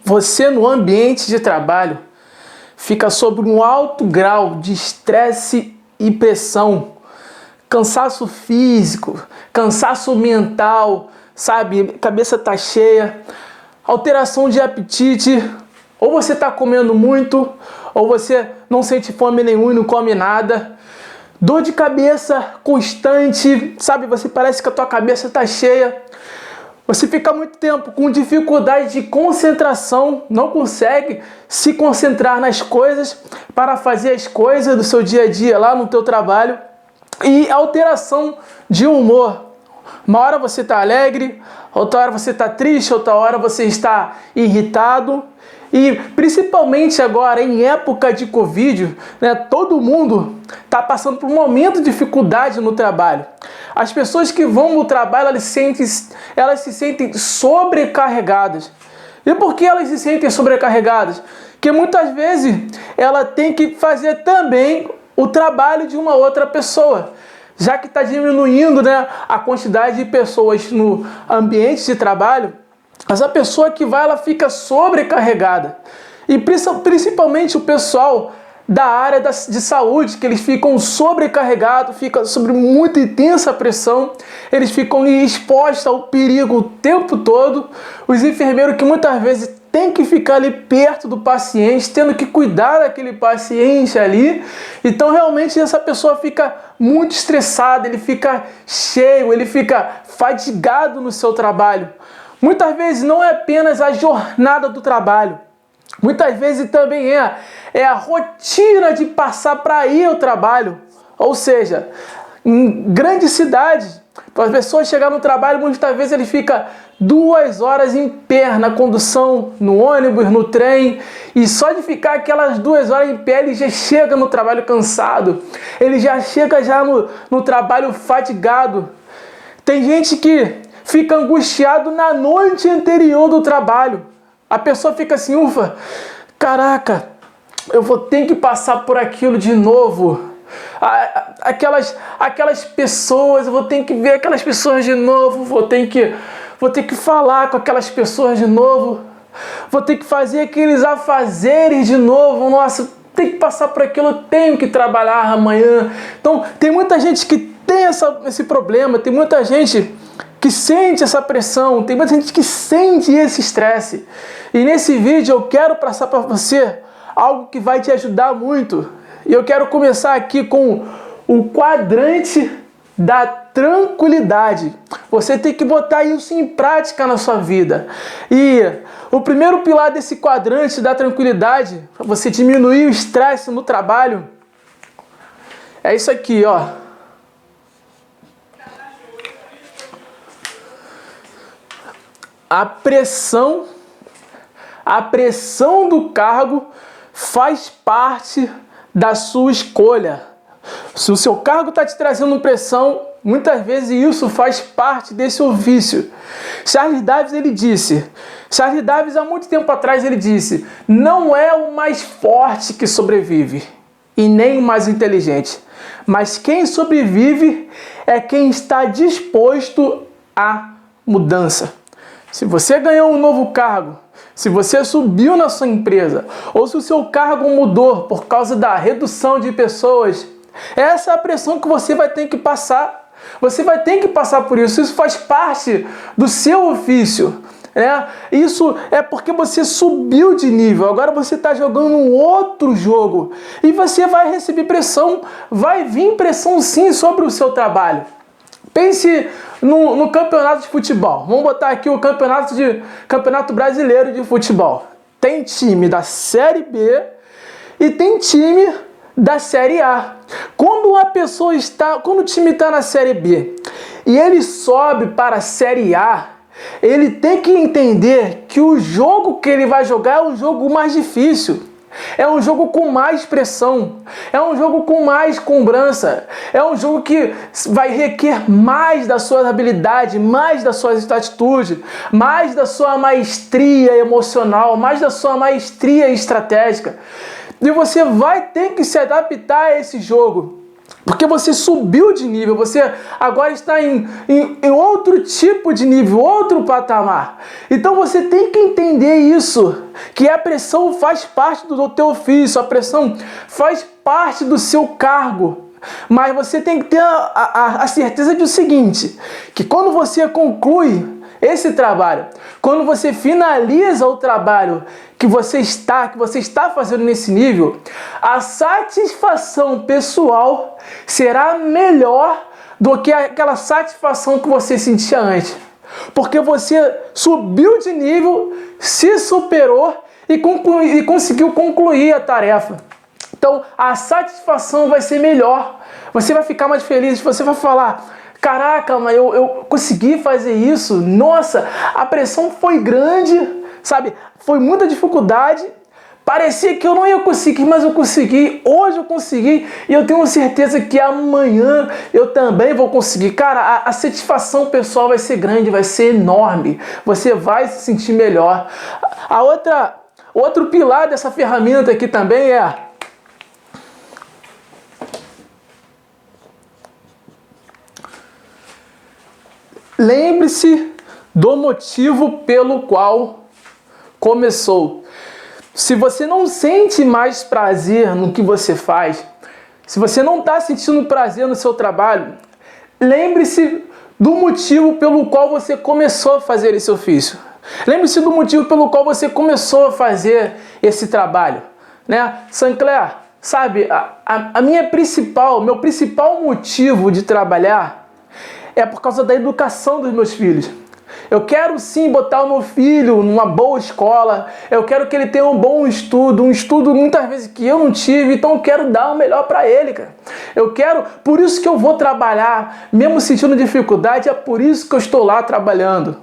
você no ambiente de trabalho fica sob um alto grau de estresse e pressão, cansaço físico, cansaço mental, sabe? Cabeça tá cheia, alteração de apetite, ou você tá comendo muito, ou você não sente fome nenhuma e não come nada. Dor de cabeça constante, sabe? Você parece que a tua cabeça tá cheia. Você fica muito tempo com dificuldade de concentração, não consegue se concentrar nas coisas para fazer as coisas do seu dia a dia lá no teu trabalho. E alteração de humor. Uma hora você está alegre, outra hora você está triste, outra hora você está irritado. E principalmente agora, em época de Covid, né, todo mundo está passando por um momento de dificuldade no trabalho. As pessoas que vão no trabalho, elas se sentem sobrecarregadas. E por que elas se sentem sobrecarregadas? Porque muitas vezes ela tem que fazer também o trabalho de uma outra pessoa. Já que está diminuindo, né, a quantidade de pessoas no ambiente de trabalho, essa pessoa que vai, ela fica sobrecarregada. E principalmente o pessoal da área de saúde, que eles ficam sobrecarregados, ficam sob muita intensa pressão, eles ficam expostos ao perigo o tempo todo. Os enfermeiros que muitas vezes têm que ficar ali perto do paciente, tendo que cuidar daquele paciente ali. Então realmente essa pessoa fica muito estressada, ele fica cheio, ele fica fadigado no seu trabalho. Muitas vezes não é apenas a jornada do trabalho, muitas vezes também é a rotina de passar para ir ao trabalho. Ou seja, em grandes cidades, para as pessoas chegarem no trabalho, muitas vezes ele fica 2 horas em pé na condução, no ônibus, no trem, e só de ficar aquelas 2 horas em pé, ele já chega no trabalho cansado, ele já chega no trabalho fatigado. Tem gente que fica angustiado na noite anterior do trabalho. A pessoa fica assim, ufa, caraca, eu vou ter que passar por aquilo de novo. Aquelas pessoas, eu vou ter que ver aquelas pessoas de novo, vou ter que falar com aquelas pessoas de novo, vou ter que fazer aqueles afazeres de novo, nossa, tem que passar por aquilo, eu tenho que trabalhar amanhã. Então, tem muita gente que tem esse problema, tem muita gente que sente essa pressão, tem muita gente que sente esse estresse. E nesse vídeo eu quero passar para você algo que vai te ajudar muito. E eu quero começar aqui com o quadrante da tranquilidade. Você tem que botar isso em prática na sua vida. E o primeiro pilar desse quadrante da tranquilidade, para você diminuir o estresse no trabalho, é isso aqui, ó. A pressão do cargo faz parte da sua escolha. Se o seu cargo está te trazendo pressão, muitas vezes isso faz parte desse ofício. Charles Davis há muito tempo atrás ele disse, não é o mais forte que sobrevive e nem o mais inteligente, mas quem sobrevive é quem está disposto à mudança. Se você ganhou um novo cargo, se você subiu na sua empresa, ou se o seu cargo mudou por causa da redução de pessoas, essa é a pressão que você vai ter que passar. Você vai ter que passar por isso. Isso faz parte do seu ofício. Isso é porque você subiu de nível. Agora você está jogando um outro jogo. E você vai receber pressão. Vai vir pressão sim sobre o seu trabalho. Pense no campeonato de futebol. Vamos botar aqui o campeonato brasileiro de futebol. Tem time da Série B e tem time da Série A. Quando o time está na Série B e ele sobe para a Série A, ele tem que entender que o jogo que ele vai jogar é um jogo mais difícil. É um jogo com mais pressão, é um jogo com mais cobrança, é um jogo que vai requer mais da sua habilidade, mais das suas atitudes, mais da sua maestria emocional, mais da sua maestria estratégica. E você vai ter que se adaptar a esse jogo. Porque você subiu de nível, você agora está em outro tipo de nível, outro patamar. Então você tem que entender isso. que a pressão faz parte do teu ofício, a pressão faz parte do seu cargo. Mas você tem que ter a certeza do seguinte, que quando você conclui esse trabalho, quando você finaliza o trabalho que você está fazendo nesse nível, a satisfação pessoal será melhor do que aquela satisfação que você sentia antes. Porque você subiu de nível, se superou e conseguiu concluir a tarefa. Então, a satisfação vai ser melhor. Você vai ficar mais feliz, você vai falar: caraca, mas eu consegui fazer isso. Nossa, a pressão foi grande, sabe? Foi muita dificuldade. Parecia que eu não ia conseguir, mas eu consegui. Hoje eu consegui e eu tenho certeza que amanhã eu também vou conseguir. Cara, a satisfação pessoal vai ser grande, vai ser enorme. Você vai se sentir melhor. Outro pilar dessa ferramenta aqui também é: lembre-se do motivo pelo qual começou. Se você não sente mais prazer no que você faz, se você não está sentindo prazer no seu trabalho, lembre-se do motivo pelo qual você começou a fazer esse ofício. Lembre-se do motivo pelo qual você começou a fazer esse trabalho, né? Sancler, sabe, meu principal motivo de trabalhar é por causa da educação dos meus filhos. Eu quero sim botar o meu filho numa boa escola, eu quero que ele tenha um bom estudo, um estudo muitas vezes que eu não tive, então eu quero dar o melhor para ele, cara. Por isso que eu vou trabalhar, mesmo sentindo dificuldade, é por isso que eu estou lá trabalhando.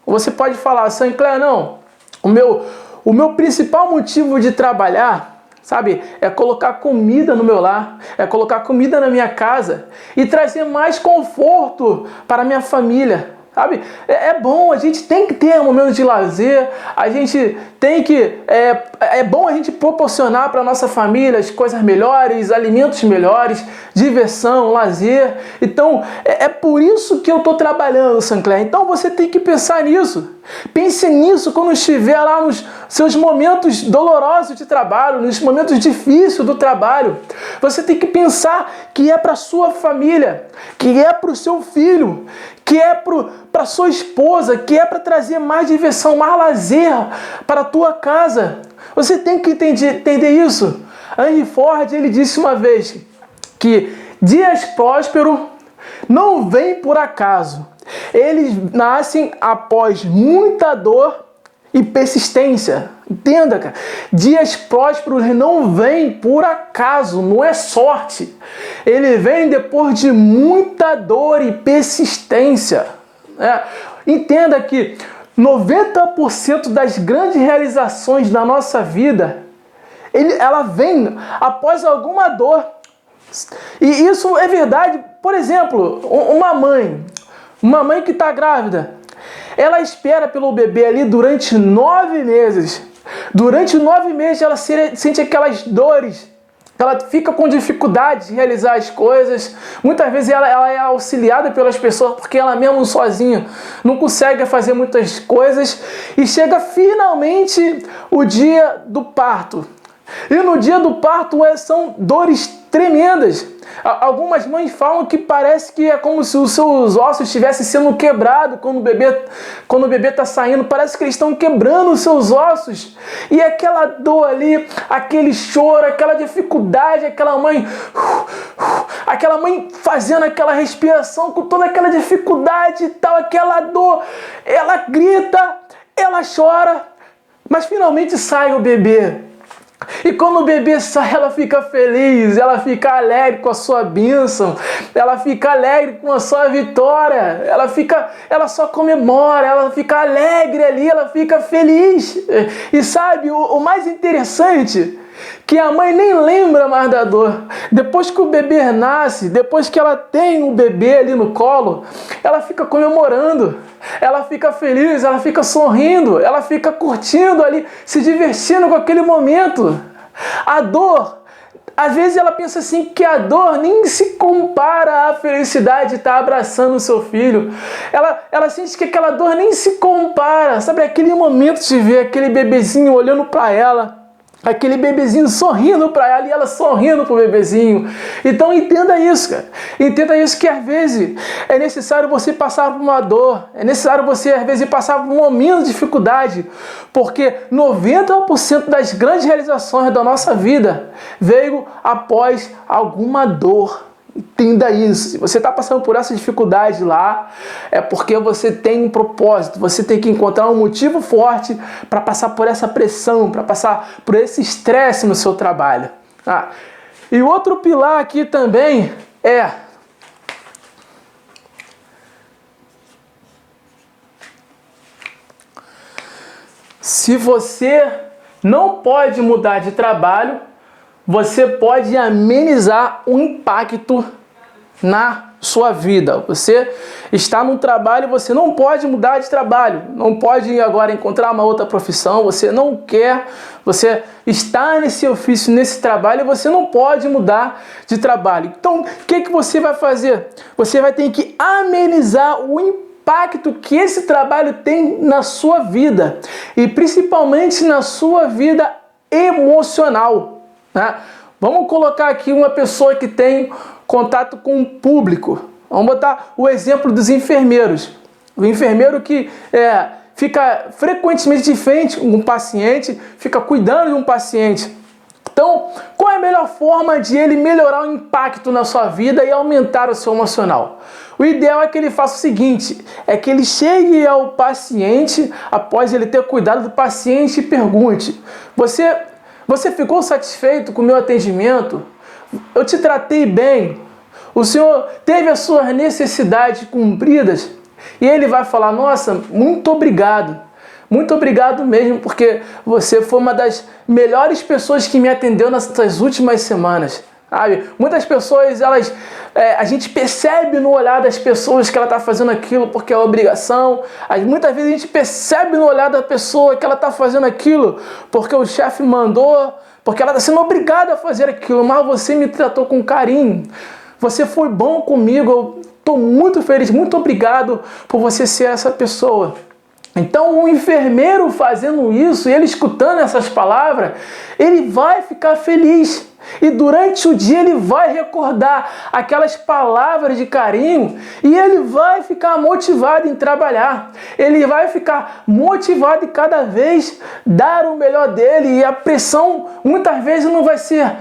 Você pode falar: Sancler, não, o meu principal motivo de trabalhar, sabe, é colocar comida no meu lar, é colocar comida na minha casa e trazer mais conforto para a minha família. Sabe? É bom, a gente tem que ter um momento de lazer, a gente tem que... É bom a gente proporcionar para a nossa família as coisas melhores, alimentos melhores, diversão, lazer. Então, é por isso que eu estou trabalhando, Sancler. Então, você tem que pensar nisso. Pense nisso quando estiver lá nos seus momentos dolorosos de trabalho, nos momentos difíceis do trabalho. Você tem que pensar que é para a sua família, que é para o seu filho, que é para sua esposa, que é para trazer mais diversão, mais lazer para a tua casa. Você tem que entender isso. Henry Ford, ele disse uma vez que dias prósperos não vêm por acaso. Eles nascem após muita dor e persistência. Entenda, cara. Dias prósperos não vêm por acaso, não é sorte. Ele vem depois de muita dor e persistência. Entenda que 90% das grandes realizações da nossa vida, ela vem após alguma dor. E isso é verdade. Por exemplo, uma mãe que está grávida, ela espera pelo bebê ali durante 9 meses. Durante 9 meses ela sente aquelas dores, ela fica com dificuldade de realizar as coisas. Muitas vezes ela é auxiliada pelas pessoas porque ela mesmo sozinha não consegue fazer muitas coisas. E chega finalmente o dia do parto. E no dia do parto são dores tremendas. Algumas mães falam que parece que é como se os seus ossos estivessem sendo quebrados quando o bebê está saindo. Parece que eles estão quebrando os seus ossos. E aquela dor ali, aquele choro, aquela dificuldade, aquela mãe fazendo aquela respiração com toda aquela dificuldade e tal, aquela dor. Ela grita, ela chora, mas finalmente sai o bebê. E quando o bebê sai, ela fica feliz, ela fica alegre com a sua bênção, ela fica alegre com a sua vitória, ela só comemora, ela fica alegre ali, ela fica feliz. E sabe, o mais interessante, que a mãe nem lembra mais da dor. Depois que o bebê nasce, depois que ela tem o bebê ali no colo, ela fica comemorando, ela fica feliz, ela fica sorrindo, ela fica curtindo ali, se divertindo com aquele momento. A dor, às vezes ela pensa assim que a dor nem se compara à felicidade de estar abraçando o seu filho. Ela sente que aquela dor nem se compara, sabe? Aquele momento de ver aquele bebezinho olhando para ela, aquele bebezinho sorrindo para ela e ela sorrindo para o bebezinho. Então entenda isso, cara. Entenda isso, que às vezes é necessário você passar por uma dor, é necessário você às vezes passar por um momento de dificuldade, porque 90% das grandes realizações da nossa vida veio após alguma dor. Entenda isso. Se você está passando por essa dificuldade lá, é porque você tem um propósito, você tem que encontrar um motivo forte para passar por essa pressão, para passar por esse estresse no seu trabalho. E outro pilar aqui também é se você não pode mudar de trabalho, você pode amenizar o impacto na sua vida. Você está num trabalho, você não pode mudar de trabalho, não pode agora encontrar uma outra profissão, você não quer, você está nesse ofício, nesse trabalho, e você não pode mudar de trabalho. Então, o que você vai fazer? Você vai ter que amenizar o impacto que esse trabalho tem na sua vida, e principalmente na sua vida emocional. Vamos colocar aqui uma pessoa que tem contato com o público. Vamos botar o exemplo dos enfermeiros. O enfermeiro que fica frequentemente de frente com um paciente, fica cuidando de um paciente. Então, qual é a melhor forma de ele melhorar o impacto na sua vida e aumentar o seu emocional? O ideal é que ele faça o seguinte, é que ele chegue ao paciente, após ele ter cuidado do paciente, e pergunte: Você ficou satisfeito com o meu atendimento? Eu te tratei bem? O senhor teve as suas necessidades cumpridas? E ele vai falar: nossa, muito obrigado. Muito obrigado mesmo, porque você foi uma das melhores pessoas que me atendeu nessas últimas semanas. Sabe? Muitas pessoas, a gente percebe no olhar das pessoas que ela está fazendo aquilo porque é obrigação. Muitas vezes a gente percebe no olhar da pessoa que ela está fazendo aquilo porque o chefe mandou, porque ela está sendo obrigada a fazer aquilo, mas você me tratou com carinho. Você foi bom comigo, eu estou muito feliz, muito obrigado por você ser essa pessoa. Então, o enfermeiro fazendo isso, ele escutando essas palavras, ele vai ficar feliz. E durante o dia ele vai recordar aquelas palavras de carinho e ele vai ficar motivado em trabalhar. Ele vai ficar motivado em cada vez dar o melhor dele. E a pressão muitas vezes não vai ser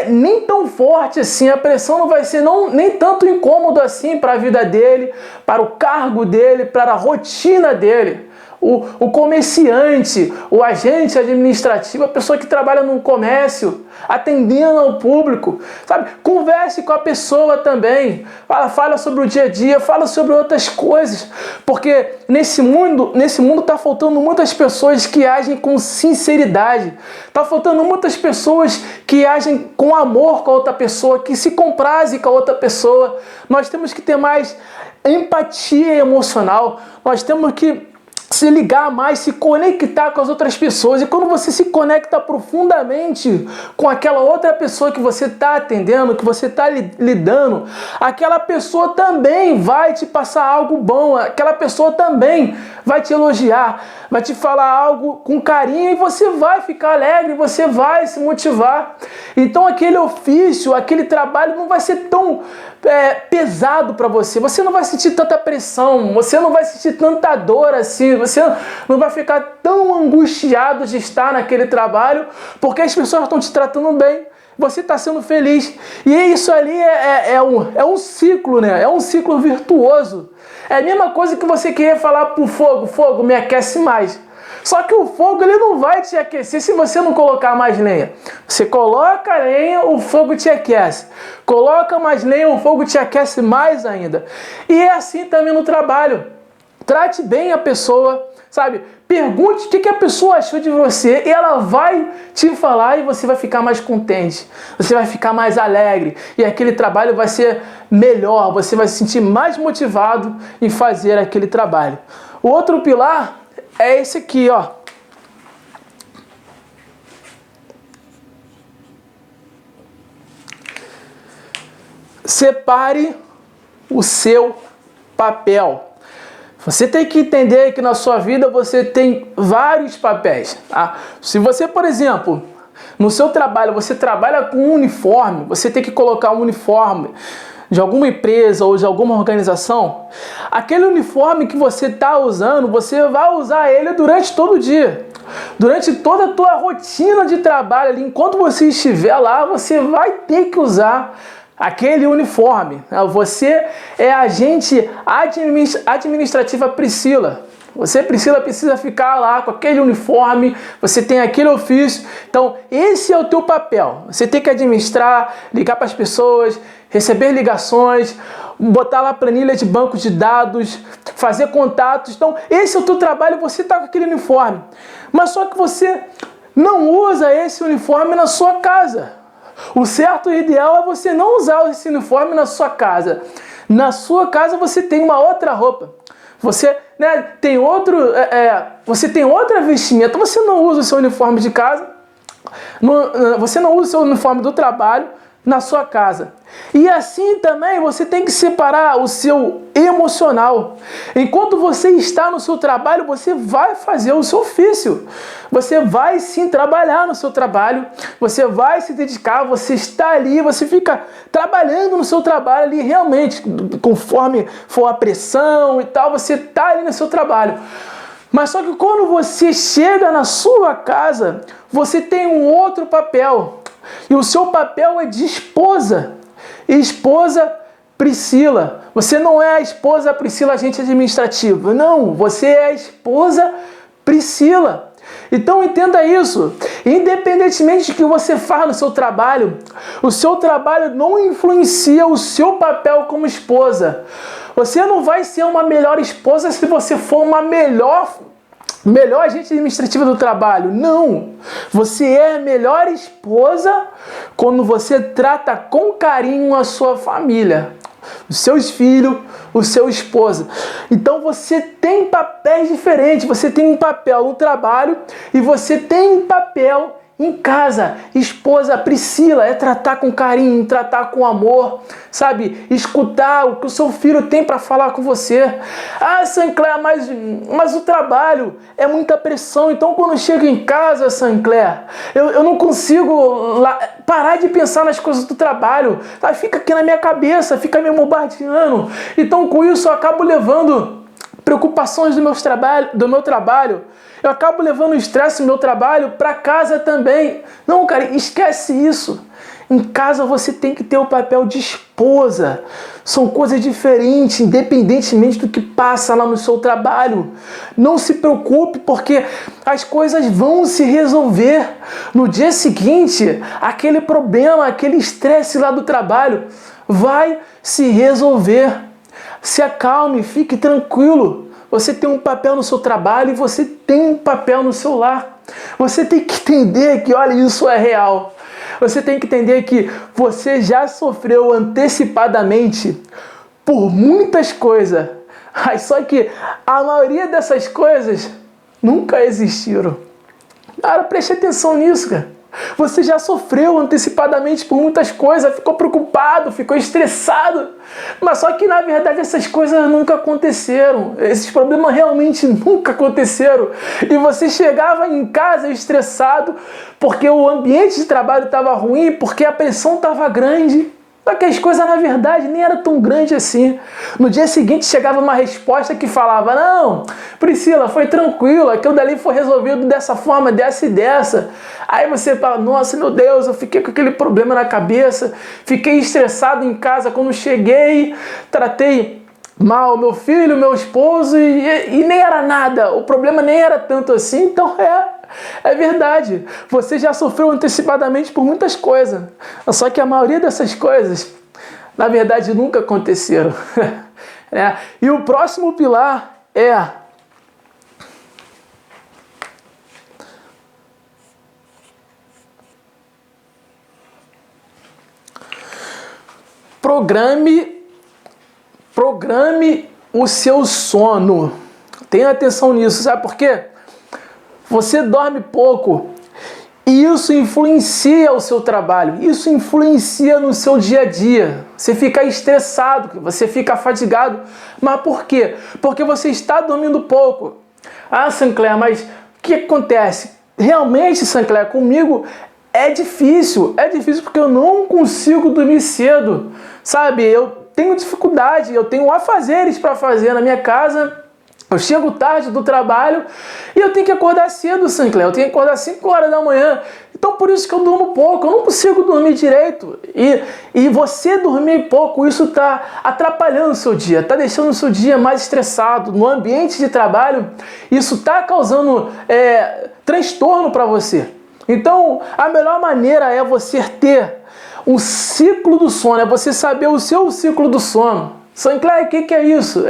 nem tão forte assim. A pressão não vai ser nem tanto incômodo assim para a vida dele, para o cargo dele, para a rotina dele. O comerciante, o agente administrativo, a pessoa que trabalha no comércio, atendendo ao público, sabe? Converse com a pessoa também, fala sobre o dia a dia, fala sobre outras coisas, porque nesse mundo está faltando muitas pessoas que agem com sinceridade, está faltando muitas pessoas que agem com amor com a outra pessoa, que se comprazem com a outra pessoa. Nós temos que ter mais empatia emocional, nós temos que se ligar mais, se conectar com as outras pessoas. E quando você se conecta profundamente com aquela outra pessoa que você está atendendo, que você está lidando, aquela pessoa também vai te passar algo bom, aquela pessoa também vai te elogiar, vai te falar algo com carinho e você vai ficar alegre, você vai se motivar. Então aquele ofício, aquele trabalho não vai ser tão pesado para você. Você não vai sentir tanta pressão, você não vai sentir tanta dor assim, você não vai ficar tão angustiado de estar naquele trabalho, porque as pessoas estão te tratando bem, você está sendo feliz. E isso ali é um ciclo, né? É um ciclo virtuoso. É a mesma coisa que você querer falar pro fogo: fogo, me aquece mais. Só que o fogo ele não vai te aquecer se você não colocar mais lenha. Você coloca lenha, o fogo te aquece. Coloca mais lenha, o fogo te aquece mais ainda. E é assim também no trabalho. Trate bem a pessoa, sabe? Pergunte o que a pessoa achou de você e ela vai te falar e você vai ficar mais contente. Você vai ficar mais alegre e aquele trabalho vai ser melhor. Você vai se sentir mais motivado em fazer aquele trabalho. O outro pilar é esse aqui, ó. separe o seu papel. Você tem que entender que na sua vida você tem vários papéis. Tá? Se você, por exemplo, no seu trabalho, você trabalha com um uniforme, você tem que colocar um uniforme de alguma empresa ou de alguma organização, aquele uniforme que você está usando, você vai usar ele durante todo o dia. Durante toda a tua rotina de trabalho ali, enquanto você estiver lá, você vai ter que usar aquele uniforme. Você é agente administrativa Priscila. Você, Priscila, precisa ficar lá com aquele uniforme, você tem aquele ofício. Então, esse é o teu papel. Você tem que administrar, ligar para as pessoas, receber ligações, botar lá planilha de banco de dados, fazer contatos. Então, esse é o teu trabalho, você está com aquele uniforme. Mas só que você não usa esse uniforme na sua casa. O certo e ideal é você não usar esse uniforme na sua casa. Na sua casa você tem uma outra roupa. Você, tem você tem outra vestimenta. Você não usa o seu uniforme de casa. Você não usa o seu uniforme do trabalho na sua casa. E assim também você tem que separar o seu emocional. Enquanto você está no seu trabalho, você vai fazer o seu ofício. Você vai sim trabalhar no seu trabalho, você vai se dedicar, você está ali, você fica trabalhando no seu trabalho ali realmente, conforme for a pressão e tal, você está ali no seu trabalho. Mas só que quando você chega na sua casa, você tem um outro papel. E o seu papel é de esposa. Esposa Priscila. Você não é a esposa Priscila, agente administrativo. Não, você é a esposa Priscila. Então entenda isso. Independentemente do que você faz no seu trabalho, o seu trabalho não influencia o seu papel como esposa. Você não vai ser uma melhor esposa se você for uma melhor agente administrativa do trabalho. Não! Você é a melhor esposa quando você trata com carinho a sua família, os seus filhos, o seu esposo. Então você tem papéis diferentes. Você tem um papel no trabalho e você tem um papel em casa. Esposa Priscila é tratar com carinho, tratar com amor, sabe? Escutar o que o seu filho tem para falar com você. Ah, Sancler, mas o trabalho é muita pressão. Então quando eu chego em casa, Sancler, eu não consigo parar de pensar nas coisas do trabalho. Tá? Fica aqui na minha cabeça, fica me bombardeando. Então com isso eu acabo levando preocupações do meu trabalho. Eu acabo levando o estresse do meu trabalho para casa também. Não, cara, esquece isso. Em casa você tem que ter o papel de esposa. São coisas diferentes, independentemente do que passa lá no seu trabalho. Não se preocupe, porque as coisas vão se resolver. No dia seguinte, aquele problema, aquele estresse lá do trabalho vai se resolver. Se acalme, fique tranquilo. Você tem um papel no seu trabalho e você tem um papel no seu lar. Você tem que entender que, olha, isso é real. Você tem que entender que você já sofreu antecipadamente por muitas coisas. Mas só que a maioria dessas coisas nunca existiram. Cara, preste atenção nisso, cara. Você já sofreu antecipadamente por muitas coisas, ficou preocupado, ficou estressado, mas só que na verdade essas coisas nunca aconteceram, esses problemas realmente nunca aconteceram, e você chegava em casa estressado porque o ambiente de trabalho estava ruim, porque a pressão estava grande. Só que as coisas, na verdade, nem eram tão grandes assim. No dia seguinte chegava uma resposta que falava: não, Priscila, foi tranquilo, aquilo dali foi resolvido dessa forma, dessa e dessa. Aí você fala: nossa, meu Deus, eu fiquei com aquele problema na cabeça, fiquei estressado em casa quando cheguei, tratei mal meu filho, meu esposo e nem era nada, o problema nem era tanto assim. Então é verdade, você já sofreu antecipadamente por muitas coisas, só que a maioria dessas coisas, na verdade, nunca aconteceram. E o próximo pilar é programe o seu sono. Tenha atenção nisso, sabe por quê? Você dorme pouco E isso influencia o seu trabalho, isso influencia no seu dia a dia. Você fica estressado, você fica fadigado. Mas por quê? Porque você está dormindo pouco. Ah, Sancler, mas o que acontece? Realmente, Sancler, comigo é difícil porque eu não consigo dormir cedo, sabe? Eu tenho dificuldade, eu tenho afazeres para fazer na minha casa. Eu chego tarde do trabalho e eu tenho que acordar cedo, Sancler. Eu tenho que acordar 5 horas da manhã. Então por isso que eu durmo pouco, eu não consigo dormir direito. E você dormir pouco, isso está atrapalhando o seu dia, está deixando o seu dia mais estressado. No ambiente de trabalho, isso está causando transtorno para você. Então a melhor maneira é você ter um ciclo do sono, é você saber o seu ciclo do sono. Sancler, o que é isso?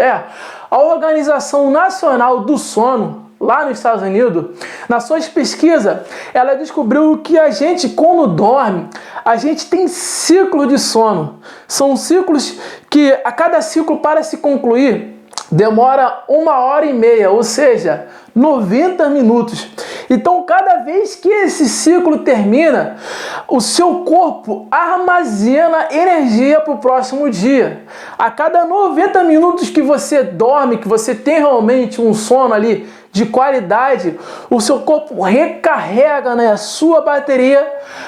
A Organização Nacional do Sono, lá nos Estados Unidos, nas suas pesquisas, ela descobriu que a gente, quando dorme, a gente tem ciclo de sono. São ciclos que, a cada ciclo para se concluir, demora 1h30, ou seja, 90 minutos. Então, cada vez que esse ciclo termina, o seu corpo armazena energia para o próximo dia. A cada 90 minutos que você dorme, que você tem realmente um sono ali de qualidade, o seu corpo recarrega, né, a sua bateria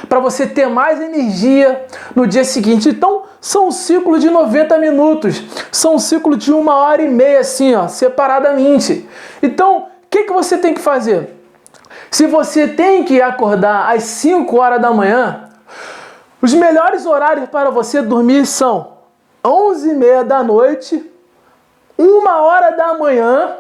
para você ter mais energia no dia seguinte. Então, são um ciclo de 90 minutos, são um ciclo de 1h30, assim, ó, separadamente. Então, o que você tem que fazer? Se você tem que acordar às 5 horas da manhã, os melhores horários para você dormir são 11h30 da noite, 1h da manhã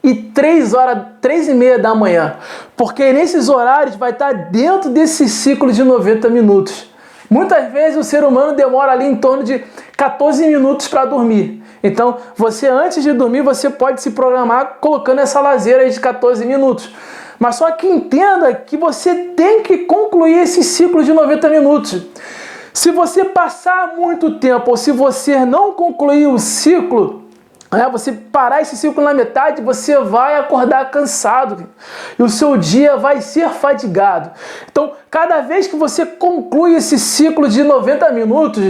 e 3h30 da manhã. Porque nesses horários vai estar dentro desse ciclo de 90 minutos. Muitas vezes o ser humano demora ali em torno de 14 minutos para dormir. Então, você antes de dormir, você pode se programar colocando essa lazeira aí de 14 minutos. Mas só que entenda que você tem que concluir esse ciclo de 90 minutos. Se você passar muito tempo ou se você não concluir o ciclo, você parar esse ciclo na metade, você vai acordar cansado e o seu dia vai ser fadigado. Então, cada vez que você conclui esse ciclo de 90 minutos,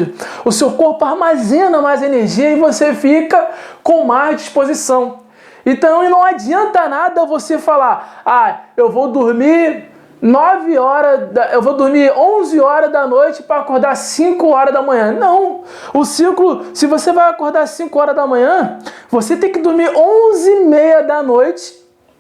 o seu corpo armazena mais energia e você fica com mais disposição. Então, não adianta nada você falar, eu vou dormir 9 horas, eu vou dormir 11 horas da noite para acordar 5 horas da manhã. Não, o ciclo, se você vai acordar 5 horas da manhã, você tem que dormir 11h30 da noite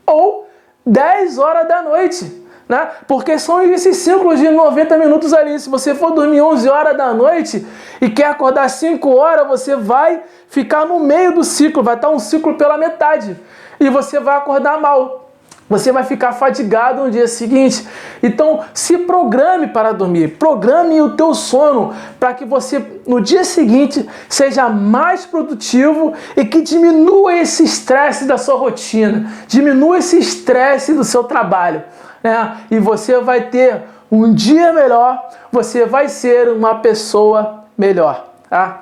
ou 10 horas da noite, né? Porque são esses ciclos de 90 minutos ali. Se você for dormir 11 horas da noite e quer acordar 5 horas, você vai ficar no meio do ciclo, vai estar um ciclo pela metade e você vai acordar mal. Você vai ficar fadigado no dia seguinte. Então, se programe para dormir. Programe o teu sono para que você, no dia seguinte, seja mais produtivo e que diminua esse estresse da sua rotina. Diminua esse estresse do seu trabalho, né? E você vai ter um dia melhor. Você vai ser uma pessoa melhor, tá?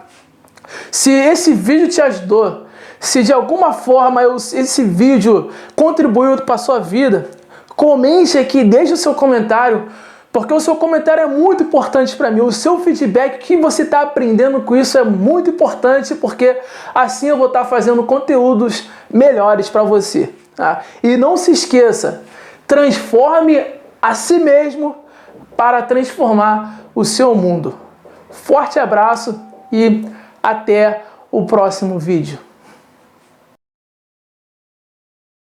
Se esse vídeo te ajudou, se de alguma forma esse vídeo contribuiu para a sua vida, comente aqui, deixe o seu comentário, porque o seu comentário é muito importante para mim. O seu feedback, o que você está aprendendo com isso é muito importante, porque assim eu vou estar fazendo conteúdos melhores para você, tá? E não se esqueça, transforme a si mesmo para transformar o seu mundo. Forte abraço e até o próximo vídeo.